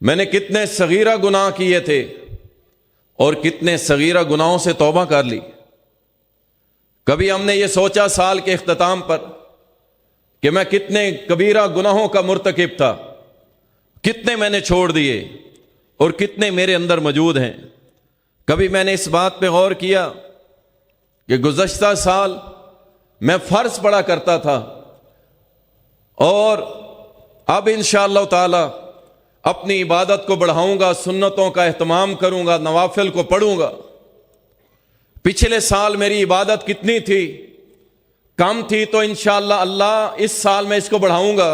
میں نے کتنے صغیرہ گناہ کیے تھے اور کتنے صغیرہ گناہوں سے توبہ کر لی۔ کبھی ہم نے یہ سوچا سال کے اختتام پر کہ میں کتنے کبیرہ گناہوں کا مرتکب تھا، کتنے میں نے چھوڑ دیے اور کتنے میرے اندر موجود ہیں۔ کبھی میں نے اس بات پہ غور کیا کہ گزشتہ سال میں فرض پڑھا کرتا تھا اور اب انشاءاللہ تعالی اپنی عبادت کو بڑھاؤں گا، سنتوں کا اہتمام کروں گا، نوافل کو پڑھوں گا۔ پچھلے سال میری عبادت کتنی تھی؟ کم تھی، تو انشاءاللہ اللہ اس سال میں اس کو بڑھاؤں گا۔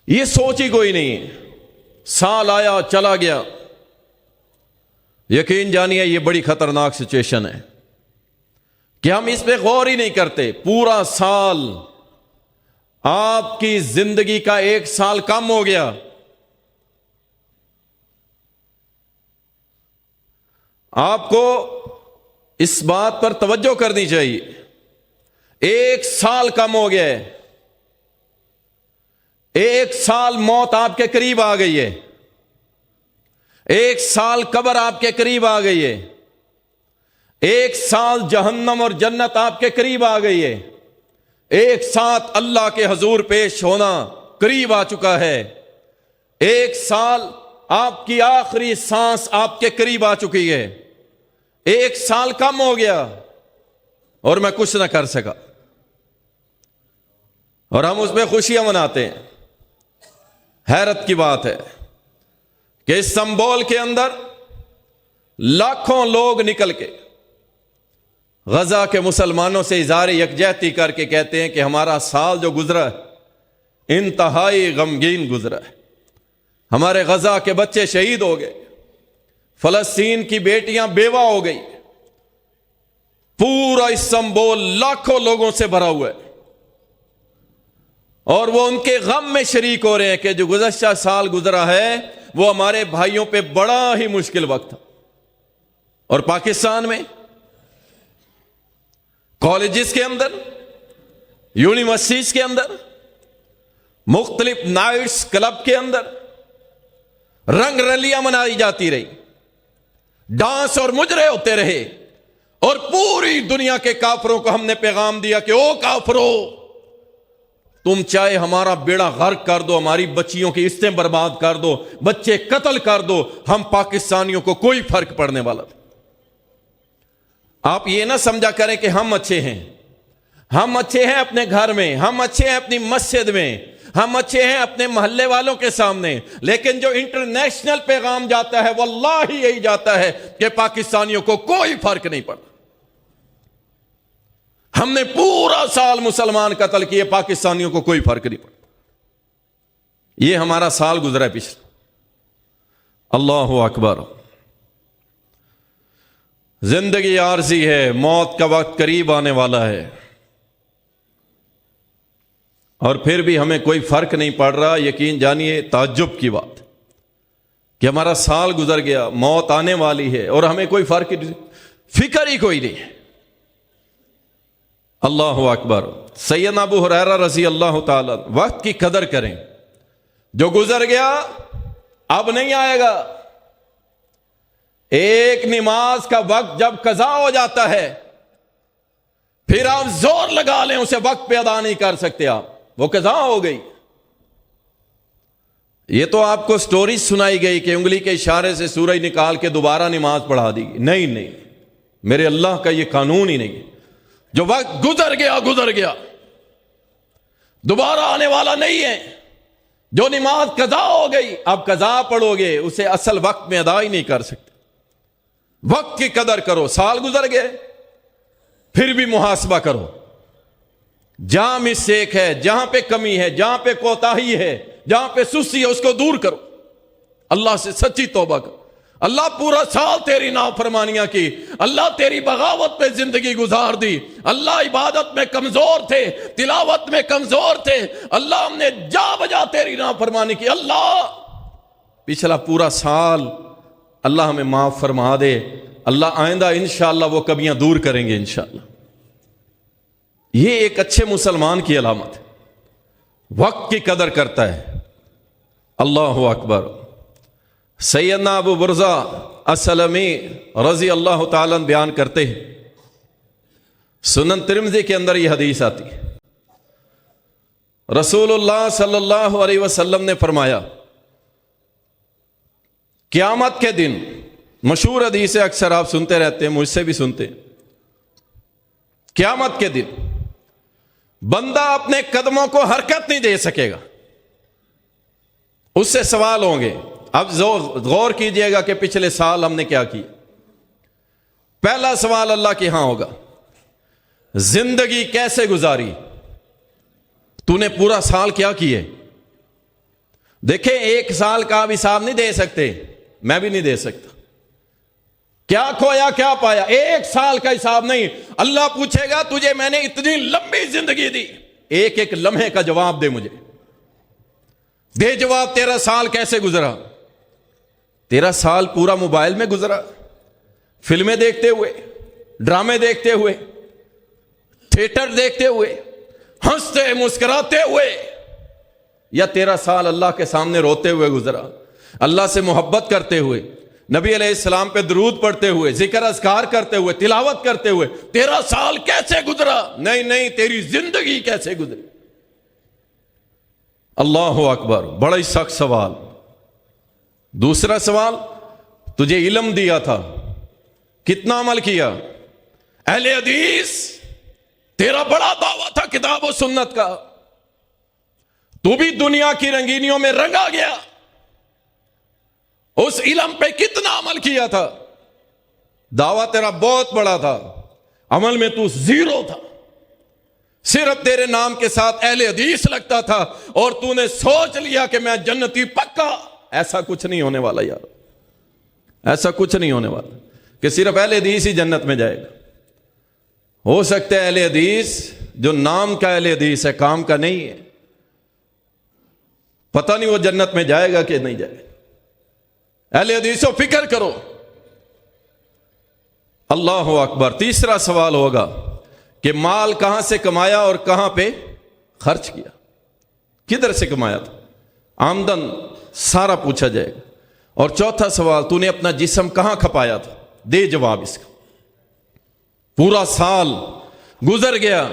یہ سوچ ہی کوئی نہیں ہے، سال آیا چلا گیا۔ یقین جانیے یہ بڑی خطرناک سچویشن ہے کہ ہم اس پہ غور ہی نہیں کرتے۔ پورا سال، آپ کی زندگی کا ایک سال کم ہو گیا۔ آپ کو اس بات پر توجہ کرنی چاہیے، ایک سال کم ہو گیا ہے، ایک سال موت آپ کے قریب آ گئی ہے، ایک سال قبر آپ کے قریب آ گئی ہے، ایک سال جہنم اور جنت آپ کے قریب آ گئی ہے، ایک ساتھ اللہ کے حضور پیش ہونا قریب آ چکا ہے، ایک سال آپ کی آخری سانس آپ کے قریب آ چکی ہے، ایک سال کم ہو گیا اور میں کچھ نہ کر سکا، اور ہم اس میں خوشیاں مناتے ہیں۔ حیرت کی بات ہے کہ استنبول کے اندر لاکھوں لوگ نکل کے غزہ کے مسلمانوں سے اظہار یکجہتی کر کے کہتے ہیں کہ ہمارا سال جو گزرا ہے انتہائی غمگین گزرا ہے، ہمارے غزہ کے بچے شہید ہو گئے، فلسطین کی بیٹیاں بیوہ ہو گئی، پورا استنبول لاکھوں لوگوں سے بھرا ہوا ہے، اور وہ ان کے غم میں شریک ہو رہے ہیں کہ جو گزشتہ سال گزرا ہے وہ ہمارے بھائیوں پہ بڑا ہی مشکل وقت تھا۔ اور پاکستان میں کالجز کے اندر، یونیورسٹیز کے اندر، مختلف نائٹس کلب کے اندر رنگ رلیاں منائی جاتی رہی، ڈانس اور مجرے ہوتے رہے، اور پوری دنیا کے کافروں کو ہم نے پیغام دیا کہ او کافرو، تم چاہے ہمارا بیڑا غرق کر دو، ہماری بچیوں کی عزتیں برباد کر دو، بچے قتل کر دو، ہم پاکستانیوں کو کوئی فرق پڑنے والا تھا۔ آپ یہ نہ سمجھا کریں کہ ہم اچھے ہیں، ہم اچھے ہیں اپنے گھر میں، ہم اچھے ہیں اپنی مسجد میں، ہم اچھے ہیں اپنے محلے والوں کے سامنے، لیکن جو انٹرنیشنل پیغام جاتا ہے واللہ یہی جاتا ہے کہ پاکستانیوں کو کوئی فرق نہیں پڑتا۔ ہم نے پورا سال مسلمان قتل کیے، پاکستانیوں کو کوئی فرق نہیں پڑتا۔ یہ ہمارا سال گزرا ہے پچھلا۔ اللہ اکبر۔ زندگی عارضی ہے، موت کا وقت قریب آنے والا ہے، اور پھر بھی ہمیں کوئی فرق نہیں پڑ رہا۔ یقین جانیے تعجب کی بات کہ ہمارا سال گزر گیا، موت آنے والی ہے اور ہمیں کوئی فکر ہی کوئی نہیں ہے۔ اللہ اکبر۔ سیدنا ابو ہریرہ رضی اللہ تعالی، وقت کی قدر کریں، جو گزر گیا اب نہیں آئے گا۔ ایک نماز کا وقت جب قضا ہو جاتا ہے پھر آپ زور لگا لیں اسے وقت پہ ادا نہیں کر سکتے، آپ وہ قضا ہو گئی۔ یہ تو آپ کو سٹوری سنائی گئی کہ انگلی کے اشارے سے سورج نکال کے دوبارہ نماز پڑھا دی گئی، نہیں، میرے اللہ کا یہ قانون ہی نہیں ہے۔ جو وقت گزر گیا گزر گیا، دوبارہ آنے والا نہیں ہے۔ جو نماز قضا ہو گئی، اب قضا پڑھو گے اسے اصل وقت میں ادا ہی نہیں کر سکتے۔ وقت کی قدر کرو، سال گزر گئے پھر بھی محاسبہ کرو، جہاں مسٹیک ہے، جہاں پہ کمی ہے، جہاں پہ کوتاہی ہے، جہاں پہ سستی ہے، اس کو دور کرو، اللہ سے سچی توبہ کرو۔ اللہ پورا سال تیری نافرمانیاں کی، اللہ تیری بغاوت پہ زندگی گزار دی، اللہ عبادت میں کمزور تھے، تلاوت میں کمزور تھے، اللہ ہم نے جا بجا تیری نافرمانی کی، اللہ پچھلا پورا سال اللہ ہمیں معاف فرما دے۔ اللہ آئندہ انشاءاللہ وہ کبیاں دور کریں گے انشاءاللہ۔ یہ ایک اچھے مسلمان کی علامت ہے، وقت کی قدر کرتا ہے، اللہ اکبر. سیدنا ابو برزہ السلمی رضی اللہ تعالیٰ بیان کرتے ہیں، سنن ترمذی کے اندر یہ حدیث آتی ہے، رسول اللہ صلی اللہ علیہ وسلم نے فرمایا قیامت کے دن، مشہور حدیث ہے، اکثر آپ سنتے رہتے ہیں، مجھ سے بھی سنتے ہیں، قیامت کے دن بندہ اپنے قدموں کو حرکت نہیں دے سکے گا، اس سے سوال ہوں گے. اب غور کیجئے گا کہ پچھلے سال ہم نے کیا کیا. پہلا سوال اللہ کے ہاں ہوگا، زندگی کیسے گزاری، تو نے پورا سال کیا کیے. دیکھیں ایک سال کا آپ حساب نہیں دے سکتے، میں بھی نہیں دے سکتا، کیا کھویا کیا پایا، ایک سال کا حساب نہیں. اللہ پوچھے گا تجھے میں نے اتنی لمبی زندگی دی، ایک ایک لمحے کا جواب دے، مجھے دے جواب، تیرا سال کیسے گزرا. تیرا سال پورا موبائل میں گزرا، فلمیں دیکھتے ہوئے، ڈرامے دیکھتے ہوئے، تھیٹر دیکھتے ہوئے، ہنستے مسکراتے ہوئے، یا تیرا سال اللہ کے سامنے روتے ہوئے گزرا، اللہ سے محبت کرتے ہوئے، نبی علیہ السلام پہ درود پڑھتے ہوئے، ذکر اذکار کرتے ہوئے، تلاوت کرتے ہوئے. تیرا سال کیسے گزرا؟ نہیں، تیری زندگی کیسے گزری. اللہ اکبر، بڑا ہی سخت سوال. دوسرا سوال، تجھے علم دیا تھا، کتنا عمل کیا. اہل حدیث، تیرا بڑا دعویٰ تھا کتاب و سنت کا، تو بھی دنیا کی رنگینیوں میں رنگا گیا، اس علم پہ کتنا عمل کیا تھا. دعویٰ تیرا بہت بڑا تھا، عمل میں تو زیرو تھا، صرف تیرے نام کے ساتھ اہل حدیث لگتا تھا، اور تو نے سوچ لیا کہ میں جنتی پکا. ایسا کچھ نہیں ہونے والا یار، ایسا کچھ نہیں ہونے والا کہ صرف اہل حدیث ہی جنت میں جائے گا. ہو سکتا ہے اہل حدیث جو نام کا اہل حدیث ہے، کام کا نہیں ہے، پتہ نہیں وہ جنت میں جائے گا کہ نہیں جائے گا. اہل حدیثوں فکر کرو. اللہ اکبر. تیسرا سوال ہوگا کہ مال کہاں سے کمایا اور کہاں پہ خرچ کیا، کدھر سے کمایا تھا، آمدن سارا پوچھا جائے گا. اور چوتھا سوال، تو نے اپنا جسم کہاں کھپایا تھا، دے جواب اس کا. پورا سال گزر گیا،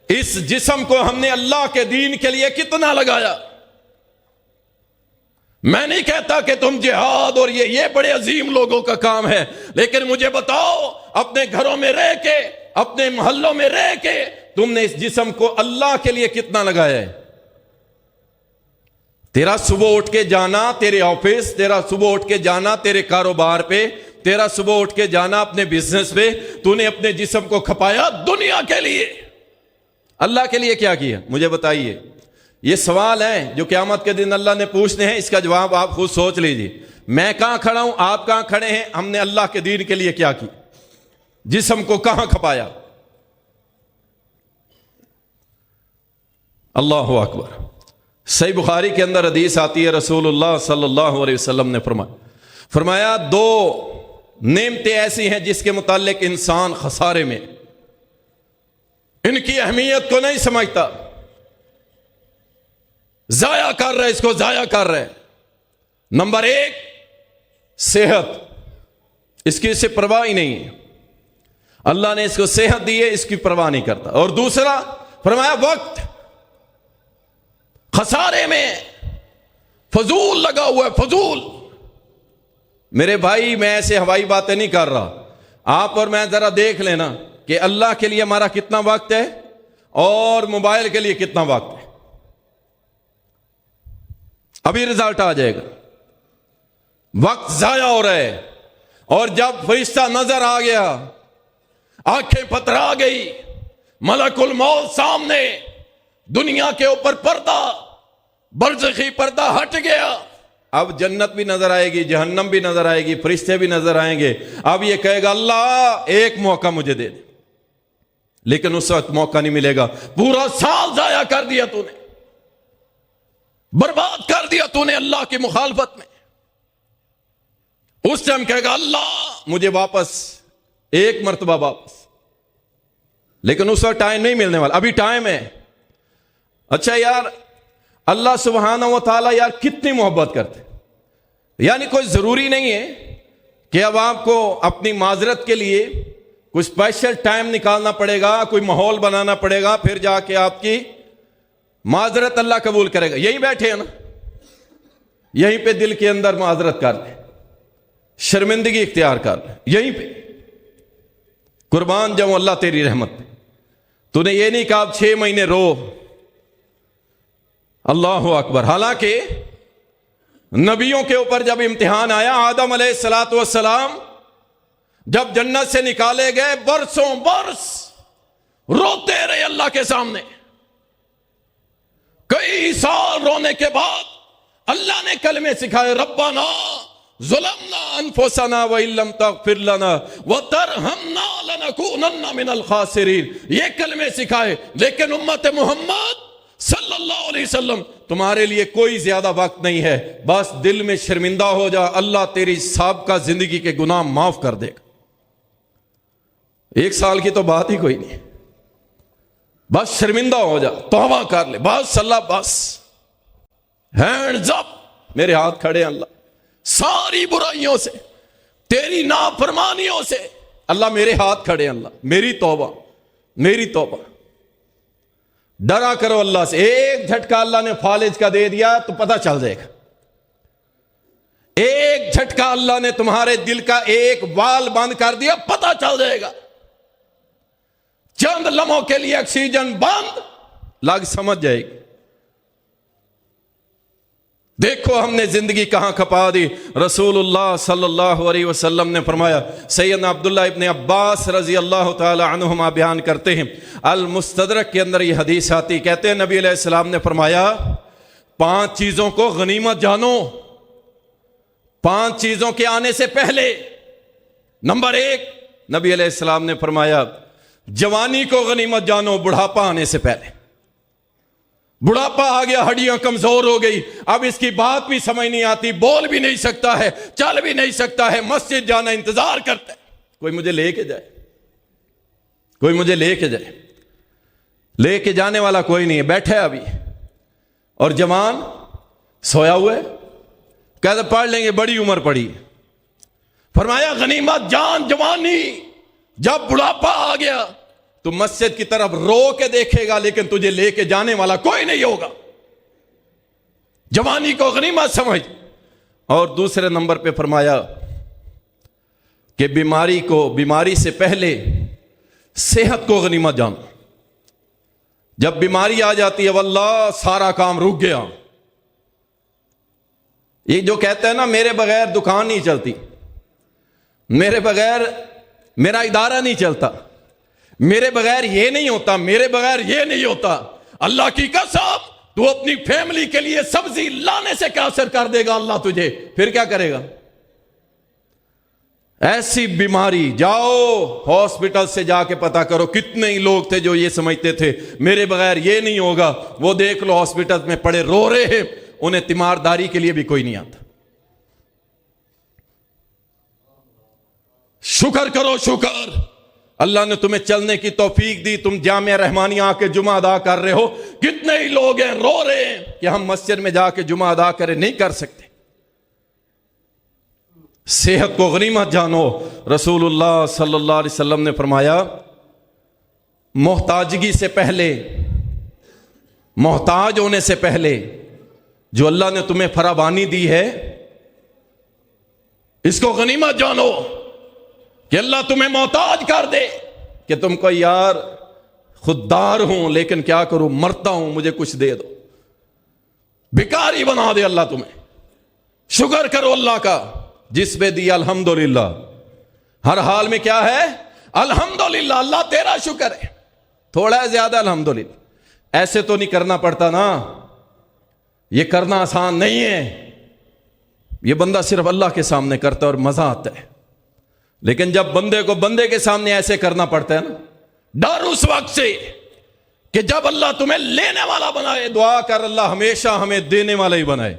اس جسم کو ہم نے اللہ کے دین کے لیے کتنا لگایا. میں نہیں کہتا کہ تم جہاد اور یہ بڑے عظیم لوگوں کا کام ہے، لیکن مجھے بتاؤ اپنے گھروں میں رہ کے، اپنے محلوں میں رہ کے، تم نے اس جسم کو اللہ کے لیے کتنا لگایا ہے. تیرا صبح اٹھ کے جانا تیرے آفس، تیرا صبح اٹھ کے جانا تیرے کاروبار پہ، تیرا صبح اٹھ کے جانا اپنے بزنس پہ، تو نے اپنے جسم کو کھپایا دنیا کے لیے. اللہ کے لیے کیا کیا، مجھے بتائیے. یہ سوال ہیں جو قیامت کے دن اللہ نے پوچھنے ہیں، اس کا جواب آپ خود سوچ لیجئے. میں کہاں کھڑا ہوں، آپ کہاں کھڑے ہیں، ہم نے اللہ کے دین کے لیے کیا کی، جسم کو کہاں کھپایا. اللہ اکبر. صحیح بخاری کے اندر حدیث آتی ہے، رسول اللہ صلی اللہ علیہ وسلم نے فرمایا دو نعمتیں ایسی ہیں جس کے متعلق انسان خسارے میں، ان کی اہمیت کو نہیں سمجھتا، ضائع کر رہے، اس کو ضائع کر رہے. نمبر ایک، صحت، اس کی اسے پرواہ ہی نہیں ہے، اللہ نے اس کو صحت دی ہے، اس کی پرواہ نہیں کرتا. اور دوسرا فرمایا وقت، خسارے میں، فضول لگا ہوا ہے، فضول. میرے بھائی میں ایسے ہوائی باتیں نہیں کر رہا، آپ اور میں ذرا دیکھ لینا کہ اللہ کے لیے ہمارا کتنا وقت ہے اور موبائل کے لیے کتنا وقت ہے. ابھی رزلٹ آ جائے گا. وقت ضائع ہو رہا ہے، اور جب فرشتہ نظر آ گیا، آنکھیں پترا گئی، ملک الموت سامنے، دنیا کے اوپر پردہ، برزخی پردہ ہٹ گیا. اب جنت بھی نظر آئے گی، جہنم بھی نظر آئے گی، فرشتے بھی نظر آئیں گے. اب یہ کہے گا اللہ ایک موقع مجھے دے دے، لیکن اس وقت موقع نہیں ملے گا. پورا سال ضائع کر دیا تو نے، برباد کر دیا تو نے اللہ کی مخالفت میں. اس ٹائم کہے گا اللہ مجھے واپس، ایک مرتبہ واپس. لیکن اس وقت ٹائم نہیں ملنے والا، ابھی ٹائم ہے. اچھا یار، اللہ سبحانہ و تعالیٰ یار کتنی محبت کرتے. یعنی کوئی ضروری نہیں ہے کہ اب آپ کو اپنی معذرت کے لیے کوئی اسپیشل ٹائم نکالنا پڑے گا, کوئی ماحول بنانا پڑے گا, پھر جا کے آپ کی معذرت اللہ قبول کرے گا. یہیں بیٹھے ہیں نا, یہیں پہ دل کے اندر معذرت کر لیں, شرمندگی اختیار کر لیں, یہیں پہ قربان جاؤں اللہ تیری رحمت پہ. تو نے یہ نہیں کہا اب 6 مہینے رو. اللہ اکبر. حالانکہ نبیوں کے اوپر جب امتحان آیا, آدم علیہ الصلوۃ والسلام جب جنت سے نکالے گئے, برسوں برس روتے رہے اللہ کے سامنے. کئی سال رونے کے بعد اللہ نے کلمے سکھائے, ربنا ظلمنا انفسنا وان لم تغفر لنا وترحمنا لنکونن من الخاسرین. یہ کلمے سکھائے. لیکن امت محمد صلی اللہ علیہ وسلم, تمہارے لیے کوئی زیادہ وقت نہیں ہے, بس دل میں شرمندہ ہو جا, اللہ تیری سابقہ زندگی کے گناہ معاف کر دے گا. 1 سال کی تو بات ہی کوئی نہیں, بس شرمندہ ہو جا, توبہ کر لے, بس اللہ, بس ہینڈز اپ, میرے ہاتھ کھڑے اللہ, ساری برائیوں سے, تیری نافرمانیوں سے اللہ میرے ہاتھ کھڑے اللہ, میری توبہ, میری توبہ. ڈرا کرو اللہ سے. ایک جھٹکا اللہ نے فالج کا دے دیا تو پتہ چل جائے گا. ایک جھٹکا اللہ نے تمہارے دل کا ایک وال بند کر دیا, پتہ چل جائے گا. چند لمحوں کے لیے آکسیجن بند, لگ سمجھ جائے گی. دیکھو ہم نے زندگی کہاں کھپا دی. رسول اللہ صلی اللہ علیہ وسلم نے فرمایا, سیدنا عبداللہ ابن عباس رضی اللہ تعالی عنہما بیان کرتے ہیں, المستدرک کے اندر یہ حدیث آتی, کہتے ہیں نبی علیہ السلام نے فرمایا 5 چیزوں کو غنیمت جانو 5 چیزوں کے آنے سے پہلے. نمبر 1, نبی علیہ السلام نے فرمایا جوانی کو غنیمت جانو بڑھاپا آنے سے پہلے. بڑھاپا آ گیا, ہڈیاں کمزور ہو گئی, اب اس کی بات بھی سمجھ نہیں آتی, بول بھی نہیں سکتا ہے, چل بھی نہیں سکتا ہے, مسجد جانا انتظار کرتا ہے, کوئی مجھے لے کے جائے, کوئی مجھے لے کے جائے. لے کے جانے والا کوئی نہیں ہے, بیٹھے ابھی. اور جوان سویا ہوا ہے, کہتے پڑھ لیں گے, بڑی عمر پڑی. فرمایا غنیمت جان جوانی, جب بڑھاپا آ گیا تو مسجد کی طرف رو کے دیکھے گا, لیکن تجھے لے کے جانے والا کوئی نہیں ہوگا. جوانی کو غنیمت سمجھ. اور دوسرے نمبر پہ فرمایا کہ بیماری سے پہلے صحت کو غنیمت جانو. جب بیماری آ جاتی ہے واللہ سارا کام رک گیا. یہ جو کہتے ہیں نا میرے بغیر دکان نہیں چلتی, میرے بغیر میرا ادارہ نہیں چلتا, میرے بغیر یہ نہیں ہوتا, میرے بغیر یہ نہیں ہوتا. اللہ کی قسم تو اپنی فیملی کے لیے سبزی لانے سے قاصر کر دے گا اللہ تجھے, پھر کیا کرے گا؟ ایسی بیماری, جاؤ ہاسپٹل سے جا کے پتا کرو کتنے ہی لوگ تھے جو یہ سمجھتے تھے میرے بغیر یہ نہیں ہوگا, وہ دیکھ لو ہاسپٹل میں پڑے رو رہے ہیں, انہیں تیمارداری کے لیے بھی کوئی نہیں آتا. شکر کرو, شکر اللہ نے تمہیں چلنے کی توفیق دی, تم جامعہ رحمانیہ آ کے جمعہ ادا کر رہے ہو. کتنے ہی لوگ ہیں رو رہے ہیں کہ ہم مسجد میں جا کے جمعہ ادا کریں, نہیں کر سکتے. صحت کو غنیمت جانو. رسول اللہ صلی اللہ علیہ وسلم نے فرمایا محتاجگی سے پہلے, محتاج ہونے سے پہلے جو اللہ نے تمہیں فراوانی دی ہے اس کو غنیمت جانو کہ اللہ تمہیں محتاج کر دے کہ تم کو یار خوددار ہوں لیکن کیا کروں, مرتا ہوں, مجھے کچھ دے دو. بھکاری بنا دے اللہ تمہیں. شکر کرو اللہ کا جس پہ دیا الحمدللہ. ہر حال میں کیا ہے الحمدللہ, اللہ تیرا شکر ہے. تھوڑا ہے زیادہ الحمدللہ. ایسے تو نہیں کرنا پڑتا نا, یہ کرنا آسان نہیں ہے. یہ بندہ صرف اللہ کے سامنے کرتا ہے اور مزہ آتا ہے. لیکن جب بندے کو بندے کے سامنے ایسے کرنا پڑتا ہے نا, ڈر اس وقت سے کہ جب اللہ تمہیں لینے والا بنائے, دعا کر اللہ ہمیشہ ہمیں دینے والا ہی بنائے.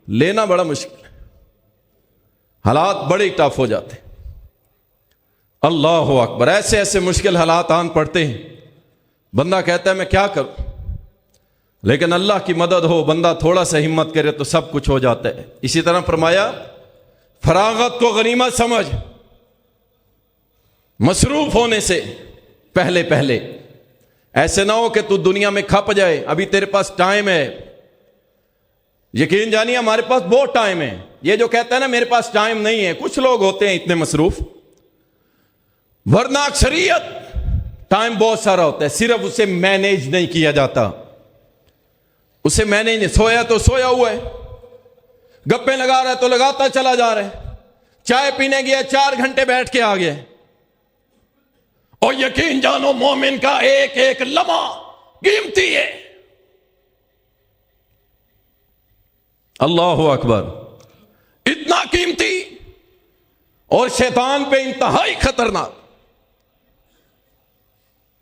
لینا بڑا مشکل ہے, حالات بڑے ٹف ہو جاتے. اللہ اکبر, ایسے ایسے مشکل حالات آن پڑتے ہیں, بندہ کہتا ہے میں کیا کروں. لیکن اللہ کی مدد ہو، بندہ تھوڑا سا ہمت کرے تو سب کچھ ہو جاتا ہے۔ اسی طرح فرمایا فراغت کو غنیمت سمجھ، مصروف ہونے سے پہلے پہلے ایسے نہ ہو کہ تو دنیا میں کھپ جائے، ابھی تیرے پاس ٹائم ہے۔ یقین جانیے ہمارے پاس بہت ٹائم ہے۔ یہ جو کہتا ہے نا میرے پاس ٹائم نہیں ہے، کچھ لوگ ہوتے ہیں اتنے مصروف، ورنہ اکثریت ٹائم بہت سارا ہوتا ہے، صرف اسے مینیج نہیں کیا جاتا۔ اسے مینیج نہیں، سویا تو سویا ہوا ہے، گپے لگا رہا ہے تو لگاتا چلا جا رہا ہے، چائے پینے گیا 4 گھنٹے بیٹھ کے آ گیا۔ اور یقین جانو مومن کا ایک ایک لمحہ قیمتی ہے۔ اللہ اکبر، اتنا قیمتی اور شیطان پہ انتہائی خطرناک۔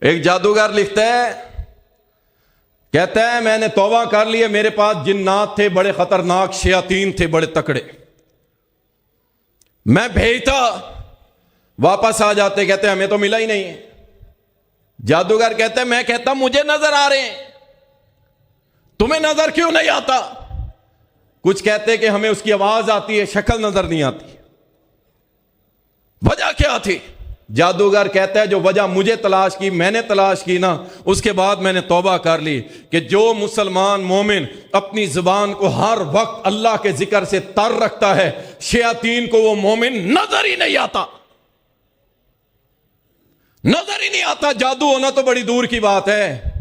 ایک جادوگر لکھتا ہے، کہتا ہے میں نے توبہ کر لی، میرے پاس جنات تھے بڑے خطرناک، شیاطین تھے بڑے تکڑے، میں بھیجتا واپس آ جاتے، کہتے ہمیں تو ملا ہی نہیں ہے۔ جادوگر کہتا ہے میں کہتا مجھے نظر آ رہے ہیں، تمہیں نظر کیوں نہیں آتا؟ کچھ کہتے کہ ہمیں اس کی آواز آتی ہے، شکل نظر نہیں آتی۔ وجہ کیا تھی؟ جادوگر کہتا ہے جو وجہ مجھے تلاش کی، میں نے تلاش کی نا، اس کے بعد میں نے توبہ کر لی کہ جو مسلمان مومن اپنی زبان کو ہر وقت اللہ کے ذکر سے تر رکھتا ہے، شیاطین کو وہ مومن نظر ہی نہیں آتا، نظر ہی نہیں آتا۔ جادو ہونا تو بڑی دور کی بات ہے۔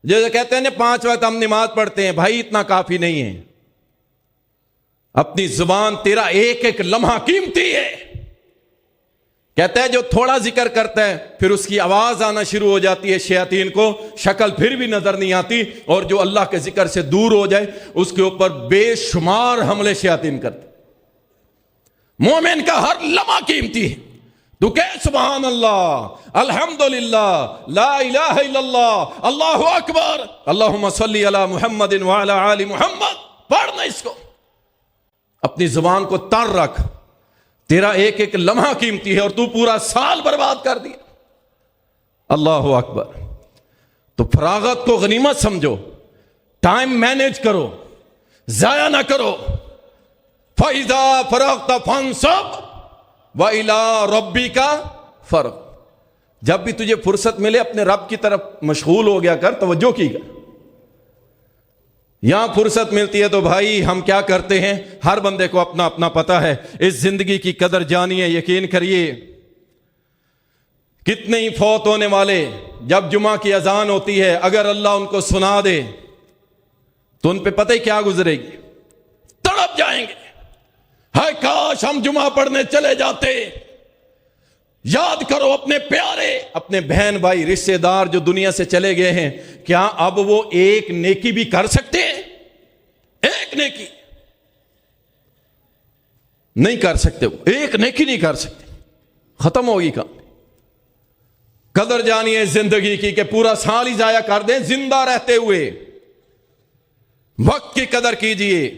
جیسے کہتے ہیں 5 وقت ہم نماز پڑھتے ہیں، بھائی اتنا کافی نہیں ہے۔ اپنی زبان، تیرا ایک ایک لمحہ قیمتی ہے۔ کہتا ہے جو تھوڑا ذکر کرتا ہے پھر اس کی آواز آنا شروع ہو جاتی ہے، شیاطین کو شکل پھر بھی نظر نہیں آتی، اور جو اللہ کے ذکر سے دور ہو جائے اس کے اوپر بے شمار حملے شیاطین کرتے۔ مومن کا ہر لمحہ قیمتی ہے۔ تو کہ سبحان اللہ، الحمدللہ، لا الہ الا اللہ، اللہ اکبر، اللہم صلی علی محمد وعلی آل محمد، پڑھنا اس کو، اپنی زبان کو تر رکھ۔ تیرا ایک ایک لمحہ قیمتی ہے اور تو پورا سال برباد کر دیا۔ اللہ اکبر۔ تو فراغت کو غنیمت سمجھو، ٹائم مینیج کرو، ضائع نہ کرو۔ فَإِذَا فَرَغْتَ فَانْصَبْ وَإِلَىٰ رَبِّكَ فَارْغَب۔ جب بھی تجھے فرصت ملے اپنے رب کی طرف مشغول ہو گیا کر، توجہ کی کر۔ یہاں فرصت ملتی ہے تو بھائی ہم کیا کرتے ہیں، ہر بندے کو اپنا اپنا پتا ہے۔ اس زندگی کی قدر جانیے، یقین کریے کتنے ہی فوت ہونے والے جب جمعہ کی اذان ہوتی ہے، اگر اللہ ان کو سنا دے تو ان پہ پتہ ہی کیا گزرے گی، تڑپ جائیں گے، ہائے کاش ہم جمعہ پڑھنے چلے جاتے۔ یاد کرو اپنے پیارے، اپنے بہن بھائی رشتے دار جو دنیا سے چلے گئے ہیں، کیا اب وہ ایک نیکی بھی کر سکتے ہیں؟ ایک نیکی نہیں کر سکتے، وہ ایک نیکی نہیں کر سکتے، ختم ہوگی کام۔ قدر جانیے زندگی کی کہ پورا سال ہی ضائع کر دیں، زندہ رہتے ہوئے وقت کی قدر کیجئے۔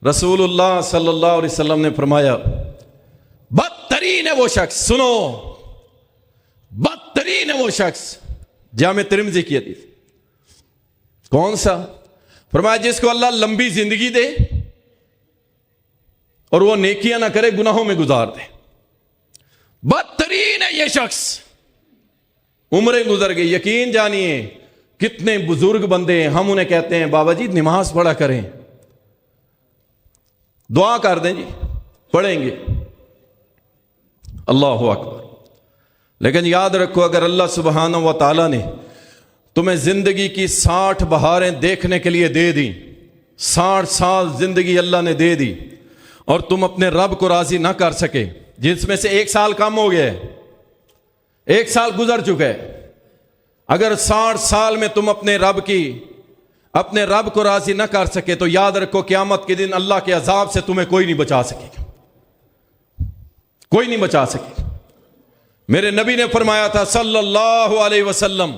رسول اللہ صلی اللہ علیہ وسلم نے فرمایا بدترین ہے وہ شخص، سنو، بدترین ہے وہ شخص، جامع ترمذی کی حدیث، کون سا؟ فرمایا جس کو اللہ لمبی زندگی دے اور وہ نیکیاں نہ کرے، گناہوں میں گزار دے۔ بدترین ہے یہ شخص، عمریں گزر گئی۔ یقین جانیے کتنے بزرگ بندے ہیں، ہم انہیں کہتے ہیں بابا جی نماز پڑھا کریں، دعا کر دیں جی، پڑھیں گے، اللہ اکبر۔ لیکن یاد رکھو اگر اللہ سبحانہ و تعالیٰ نے تمہیں زندگی کی 60 بہاریں دیکھنے کے لیے دے دی، 60 سال زندگی اللہ نے دے دی، اور تم اپنے رب کو راضی نہ کر سکے، جس میں سے 1 سال کم ہو گیا ہے، 1 سال گزر چکا ہے، اگر 60 سال میں تم اپنے رب کو راضی نہ کر سکے تو یاد رکھو قیامت کے دن اللہ کے عذاب سے تمہیں کوئی نہیں بچا سکے گا، کوئی نہیں بچا سکے۔ میرے نبی نے فرمایا تھا صلی اللہ علیہ وسلم،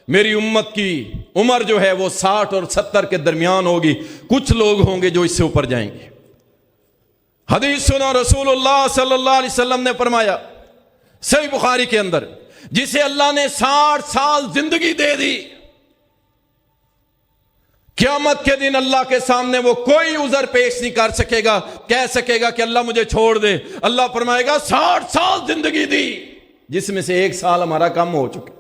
میری امت کی عمر جو ہے وہ 60 اور 70 کے درمیان ہوگی، کچھ لوگ ہوں گے جو اس سے اوپر جائیں گے۔ حدیث سنا، رسول اللہ صلی اللہ علیہ وسلم نے فرمایا صحیح بخاری کے اندر، جسے اللہ نے 60 سال زندگی دے دی، قیامت کے دن اللہ کے سامنے وہ کوئی عذر پیش نہیں کر سکے گا، کہہ سکے گا کہ اللہ مجھے چھوڑ دے۔ اللہ فرمائے گا 60 سال زندگی دی، جس میں سے 1 سال ہمارا کم ہو چکا،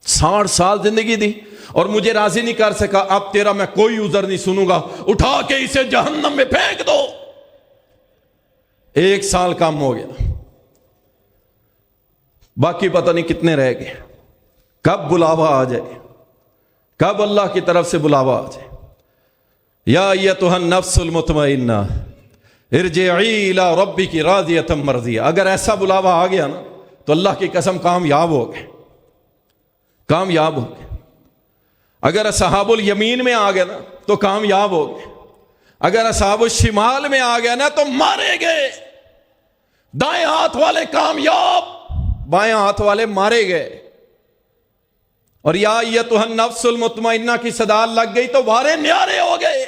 60 سال زندگی دی اور مجھے راضی نہیں کر سکا، اب تیرا میں کوئی عذر نہیں سنوں گا، اٹھا کے اسے جہنم میں پھینک دو۔ 1 سال کم ہو گیا، باقی پتہ نہیں کتنے رہ گئے۔ کب بلاوا آ جائے، کب اللہ کی طرف سے بلاوا آ جائے، یا ایتھا النفس المطمئنہ ارجعی الی ربک راضیۃ مرضیہ۔ اگر ایسا بلاوا آ گیا نا تو اللہ کی قسم کامیاب ہو گئے، کامیاب ہو گئے۔ اگر اصحاب الیمین میں آ گیا نا تو کامیاب ہو گئے، اگر اصحاب الشمال میں آ گیا نا تو مارے گئے۔ دائیں ہاتھ والے کامیاب، بائیں ہاتھ والے مارے گئے۔ اور یا ایتھا النفس المطمئنہ کی صدا لگ گئی تو وارے نیارے ہو گئے۔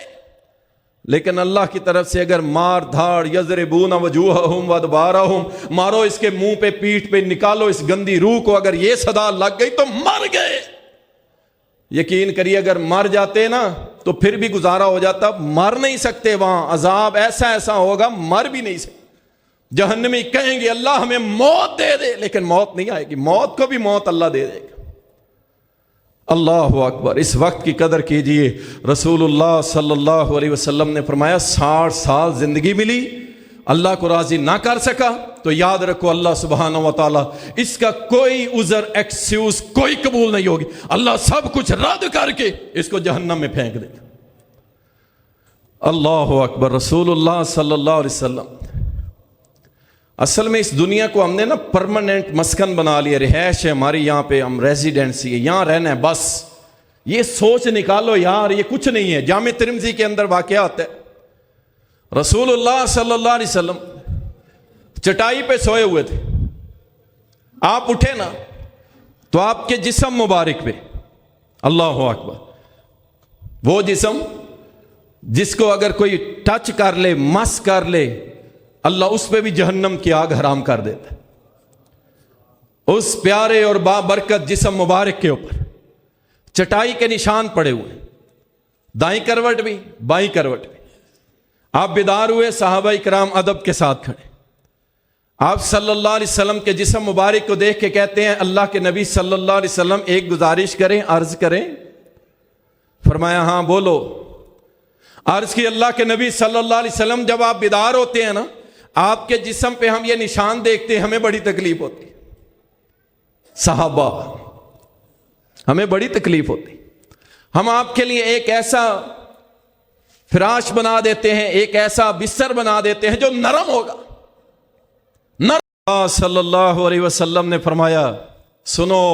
لیکن اللہ کی طرف سے اگر مار دھاڑ یضربون وجوہہم وادبارہم، مارو اس کے منہ پہ پیٹھ پہ، نکالو اس گندی روح کو، اگر یہ صدا لگ گئی تو مر گئے۔ یقین کریے اگر مر جاتے نا تو پھر بھی گزارا ہو جاتا، مر نہیں سکتے، وہاں عذاب ایسا ایسا ہوگا مر بھی نہیں سکتے۔ جہنمی کہیں گے اللہ ہمیں موت دے دے، لیکن موت نہیں آئے گی، موت کو بھی موت اللہ دے دے گا۔ اللہ اکبر۔ اس وقت کی قدر کیجئے۔ رسول اللہ صلی اللہ علیہ وسلم نے فرمایا 60 سال زندگی ملی، اللہ کو راضی نہ کر سکا تو یاد رکھو اللہ سبحانہ و تعالی اس کا کوئی عذر ایکسکیوز کوئی قبول نہیں ہوگی، اللہ سب کچھ رد کر کے اس کو جہنم میں پھینک دے گا۔ اللہ اکبر۔ رسول اللہ صلی اللہ علیہ وسلم، اصل میں اس دنیا کو ہم نے نا پرماننٹ مسکن بنا لیا، رہائش ہے ہماری یہاں پہ، ہم ریزیڈنسی ہے، یہاں رہنا ہے بس۔ یہ سوچ نکالو یار، یہ کچھ نہیں ہے۔ جامع ترمذی کے اندر واقعہ آتا ہے، رسول اللہ صلی اللہ علیہ وسلم چٹائی پہ سوئے ہوئے تھے، آپ اٹھے نا تو آپ کے جسم مبارک پہ، اللہ اکبر، وہ جسم جس کو اگر کوئی ٹچ کر لے، مس کر لے، اللہ اس پہ بھی جہنم کی آگ حرام کر دیتا ہے۔ اس پیارے اور بابرکت جسم مبارک کے اوپر چٹائی کے نشان پڑے ہوئے، دائیں کروٹ بھی بائیں کروٹ بھی۔ آپ بیدار ہوئے، صحابہ کرام ادب کے ساتھ کھڑے، آپ صلی اللہ علیہ وسلم کے جسم مبارک کو دیکھ کے کہتے ہیں اللہ کے نبی صلی اللہ علیہ وسلم ایک گزارش کریں، عرض کریں۔ فرمایا ہاں بولو۔ عرض کی اللہ کے نبی صلی اللہ علیہ وسلم جب آپ بیدار ہوتے ہیں نا، آپ کے جسم پہ ہم یہ نشان دیکھتے ہیں، ہمیں بڑی تکلیف ہوتی، صحابہ ہمیں بڑی تکلیف ہوتی۔ ہم آپ کے لیے ایک ایسا فراش بنا دیتے ہیں، ایک ایسا بستر بنا دیتے ہیں جو نرم ہوگا، نرم۔ صلی اللہ علیہ وسلم نے فرمایا سنو،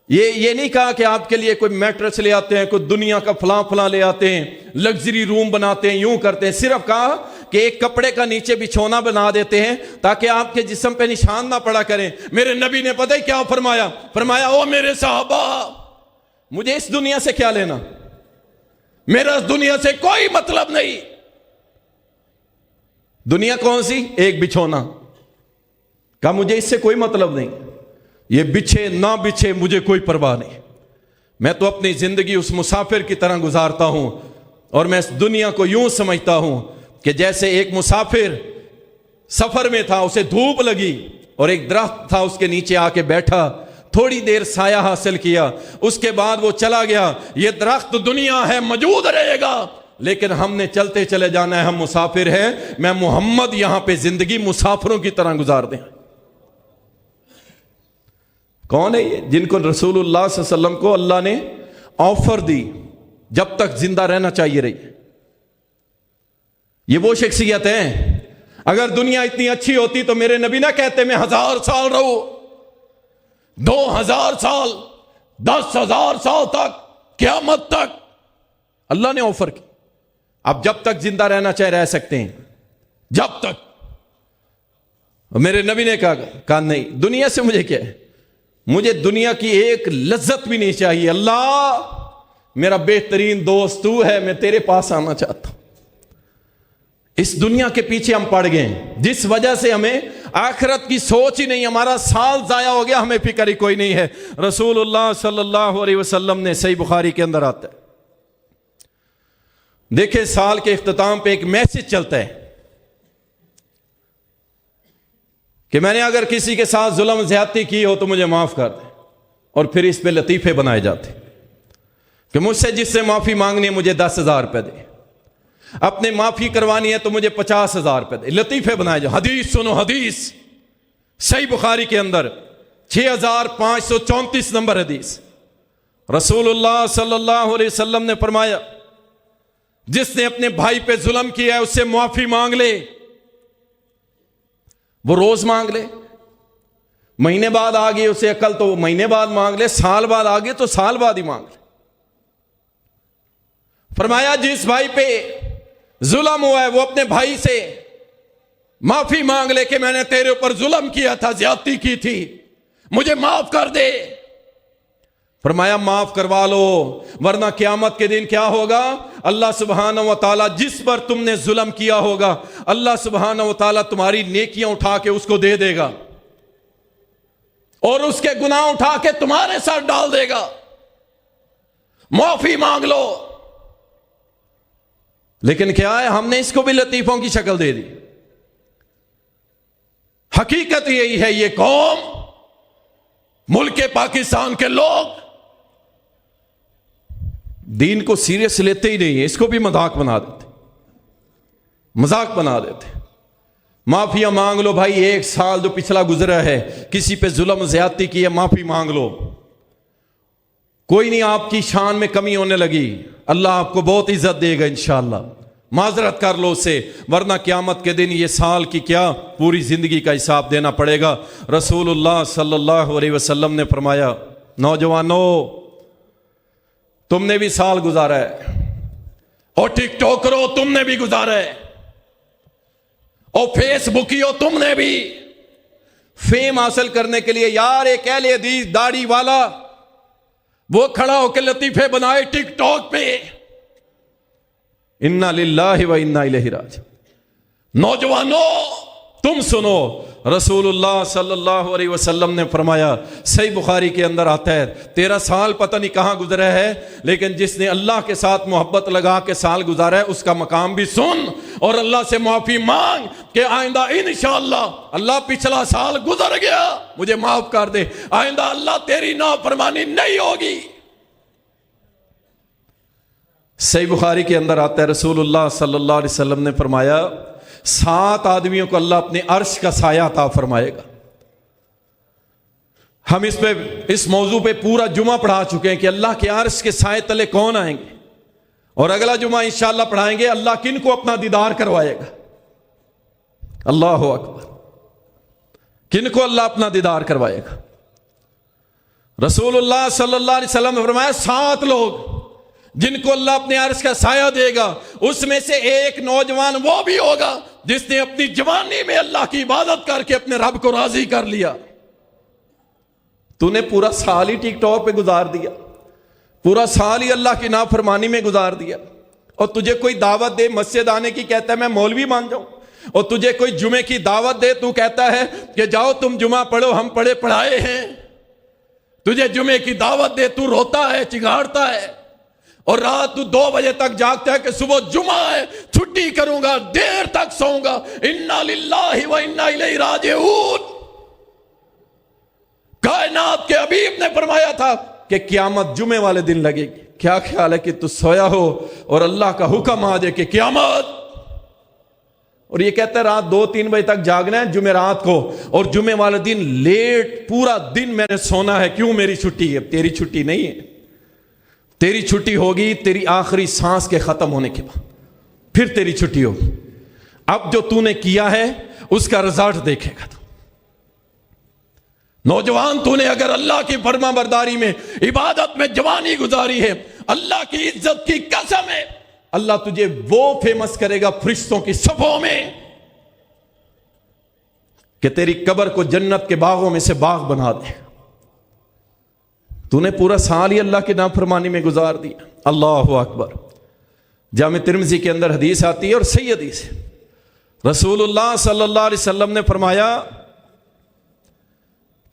یہ نہیں کہا کہ آپ کے لیے کوئی میٹرس لے آتے ہیں، کوئی دنیا کا فلاں لے آتے ہیں، لگژری روم بناتے ہیں، یوں کرتے ہیں۔ صرف کہا کہ ایک کپڑے کا نیچے بچھونا بنا دیتے ہیں تاکہ آپ کے جسم پہ نشان نہ پڑا کریں۔ میرے نبی نے پتہ ہی کیا فرمایا؟ فرمایا او میرے صحابہ، مجھے اس دنیا سے کیا لینا، میرا اس دنیا سے کوئی مطلب نہیں۔ دنیا کون سی؟ ایک بچھونا۔ کہا مجھے اس سے کوئی مطلب نہیں، یہ بچھے نہ بچھے مجھے کوئی پرواہ نہیں، میں تو اپنی زندگی اس مسافر کی طرح گزارتا ہوں، اور میں اس دنیا کو یوں سمجھتا ہوں کہ جیسے ایک مسافر سفر میں تھا، اسے دھوپ لگی اور ایک درخت تھا اس کے نیچے آ کے بیٹھا، تھوڑی دیر سایہ حاصل کیا، اس کے بعد وہ چلا گیا۔ یہ درخت دنیا ہے، موجود رہے گا، لیکن ہم نے چلتے چلے جانا ہے، ہم مسافر ہیں۔ میں محمد یہاں پہ زندگی مسافروں کی طرح گزار دیں۔ کون ہے یہ؟ جن کو رسول اللہ صلی اللہ علیہ وسلم کو اللہ نے آفر دی جب تک زندہ رہنا چاہیے رہی۔ یہ وہ شخصیت ہیں، اگر دنیا اتنی اچھی ہوتی تو میرے نبی نہ کہتے میں 1000 سال رہوں، 2000 سال، 10,000 سال تک، قیامت تک اللہ نے آفر کی۔ اب جب تک زندہ رہنا چاہے رہ سکتے ہیں، جب تک۔ میرے نبی نے کہا نہیں، دنیا سے مجھے کیا ہے، مجھے دنیا کی ایک لذت بھی نہیں چاہیے، اللہ میرا بہترین دوست تو ہے، میں تیرے پاس آنا چاہتا ہوں۔ اس دنیا کے پیچھے ہم پڑ گئے ہیں جس وجہ سے ہمیں آخرت کی سوچ ہی نہیں، ہمارا سال ضائع ہو گیا، ہمیں فکر ہی کوئی نہیں ہے۔ رسول اللہ صلی اللہ علیہ وسلم نے، صحیح بخاری کے اندر آتا ہے، دیکھیں سال کے اختتام پہ ایک میسج چلتا ہے کہ میں نے اگر کسی کے ساتھ ظلم زیادتی کی ہو تو مجھے معاف کر دے، اور پھر اس پہ لطیفے بنائے جاتے کہ مجھ سے جس سے معافی مانگنی ہے مجھے 10,000 روپے دے، اپنے معافی کروانی ہے تو مجھے 50,000 روپے دے، لطیفے بنائے جاتے۔ حدیث سنو، حدیث صحیح بخاری کے اندر 6534 نمبر حدیث، رسول اللہ صلی اللہ علیہ وسلم نے فرمایا جس نے اپنے بھائی پہ ظلم کیا ہے اس سے معافی مانگ لے، وہ روز مانگ لے، مہینے بعد آ گئی اسے عقل تو وہ مہینے بعد مانگ لے، سال بعد آ گئی تو سال بعد ہی مانگ لے۔ فرمایا جس بھائی پہ ظلم ہوا ہے وہ اپنے بھائی سے معافی مانگ لے کہ میں نے تیرے اوپر ظلم کیا تھا، زیادتی کی تھی، مجھے معاف کر دے۔ فرمایا معاف کروا لو، ورنہ قیامت کے دن کیا ہوگا، اللہ سبحانہ و تعالیٰ جس پر تم نے ظلم کیا ہوگا اللہ سبحانہ و تعالیٰ تمہاری نیکیاں اٹھا کے اس کو دے دے گا اور اس کے گناہ اٹھا کے تمہارے ساتھ ڈال دے گا۔ معافی مانگ لو۔ لیکن کیا ہے، ہم نے اس کو بھی لطیفوں کی شکل دے دی۔ حقیقت یہی ہے، یہ قوم، ملک پاکستان کے لوگ دین کو سیریس لیتے ہی نہیں ہیں، اس کو بھی مذاق بنا دیتے، مذاق بنا دیتے۔ معافیاں مانگ لو بھائی، ایک سال جو پچھلا گزرا ہے کسی پہ ظلم زیادتی کی ہے معافی مانگ لو، کوئی نہیں آپ کی شان میں کمی ہونے لگی، اللہ آپ کو بہت عزت دے گا انشاءاللہ۔ معذرت کر لو اسے، ورنہ قیامت کے دن یہ سال کی کیا پوری زندگی کا حساب دینا پڑے گا۔ رسول اللہ صلی اللہ علیہ وسلم نے فرمایا نوجوانوں تم نے بھی سال گزارا ہے، اور ٹک ٹاکرو تم نے بھی گزارا ہے، اور فیس بکیو تم نے بھی، فیم حاصل کرنے کے لیے یار ایک اہل حدیث داڑھی والا وہ کھڑا ہو کے لطیفے بنائے ٹک ٹاک پہ، انا للہ و انا الیہ راجعون۔ نوجوانوں تم سنو، رسول اللہ صلی اللہ علیہ وسلم نے فرمایا، صحیح بخاری کے اندر آتا ہے، تیرا سال پتہ نہیں کہاں گزرا ہے، لیکن جس نے اللہ کے ساتھ محبت لگا کے سال گزارا ہے اس کا مقام بھی سن اور اللہ سے معافی مانگ کہ آئندہ انشاءاللہ اللہ پچھلا سال گزر گیا مجھے معاف کر دے، آئندہ اللہ تیری نافرمانی نہیں ہوگی۔ صحیح بخاری کے اندر آتا ہے، رسول اللہ صلی اللہ علیہ وسلم نے فرمایا 7 آدمیوں کو اللہ اپنے عرش کا سایہ عطا فرمائے گا۔ ہم اس موضوع پہ پورا جمعہ پڑھا چکے ہیں کہ اللہ کے عرش کے سائے تلے کون آئیں گے، اور اگلا جمعہ انشاءاللہ پڑھائیں گے اللہ کن کو اپنا دیدار کروائے گا۔ اللہ اکبر، کن کو اللہ اپنا دیدار کروائے گا۔ رسول اللہ صلی اللہ علیہ وسلم نے فرمایا 7 لوگ جن کو اللہ اپنے عرش کا سایہ دے گا، اس میں سے ایک نوجوان وہ بھی ہوگا جس نے اپنی جوانی میں اللہ کی عبادت کر کے اپنے رب کو راضی کر لیا۔ تو نے پورا سال ہی ٹک ٹاک پہ گزار دیا، پورا سال ہی اللہ کی نافرمانی میں گزار دیا، اور تجھے کوئی دعوت دے مسجد آنے کی، کہتا ہے میں مولوی مان جاؤں، اور تجھے کوئی جمعے کی دعوت دے تو کہتا ہے کہ جاؤ تم جمعہ پڑھو، ہم پڑھے پڑھائے ہیں۔ تجھے جمعے کی دعوت دے تو روتا ہے، چگاڑتا ہے، اور رات 2 بجے تک جاگتا ہے کہ صبح جمعہ ہے چھٹی کروں گا، دیر تک سوؤں گا۔ انا للہ و انا الیہ راجعون۔ کائنات کے حبیب نے فرمایا تھا کہ قیامت جمعے والے دن لگے گی۔ کیا خیال ہے کہ تو سویا ہو اور اللہ کا حکم آ جائے کہ قیامت، اور یہ کہتا ہے رات 2-3 بجے تک جاگنا ہے جمعرات کو، اور جمعے والے دن لیٹ پورا دن میں نے سونا ہے، کیوں؟ میری چھٹی ہے۔ تیری چھٹی نہیں ہے، تیری چھٹی ہوگی تیری آخری سانس کے ختم ہونے کے بعد، پھر تیری چھٹی ہوگی۔ اب جو تو نے کیا ہے اس کا رزلٹ دیکھے گا تو۔ نوجوان تو نے اگر اللہ کی فرما برداری میں عبادت میں جوانی گزاری ہے، اللہ کی عزت کی قسم ہے اللہ تجھے وہ فیمس کرے گا فرشتوں کی صفوں میں کہ تیری قبر کو جنت کے باغوں میں سے باغ بنا دے۔ تو نے پورا سال ہی اللہ کی نافرمانی میں گزار دیا۔ اللہ اکبر۔ جامع ترمذی کے اندر حدیث آتی ہے اور صحیح حدیث ہے، رسول اللہ صلی اللہ علیہ وسلم نے فرمایا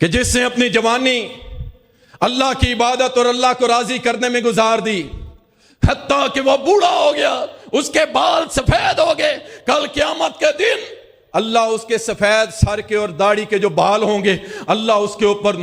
کہ جس نے اپنی جوانی اللہ کی عبادت اور اللہ کو راضی کرنے میں گزار دی، حتیٰ کہ وہ بوڑھا ہو گیا، اس کے بال سفید ہو گئے، کل قیامت کے دن اللہ اس کے سفید سر کے اور داڑھی کے جو بال ہوں گے، اللہ اس کے اوپر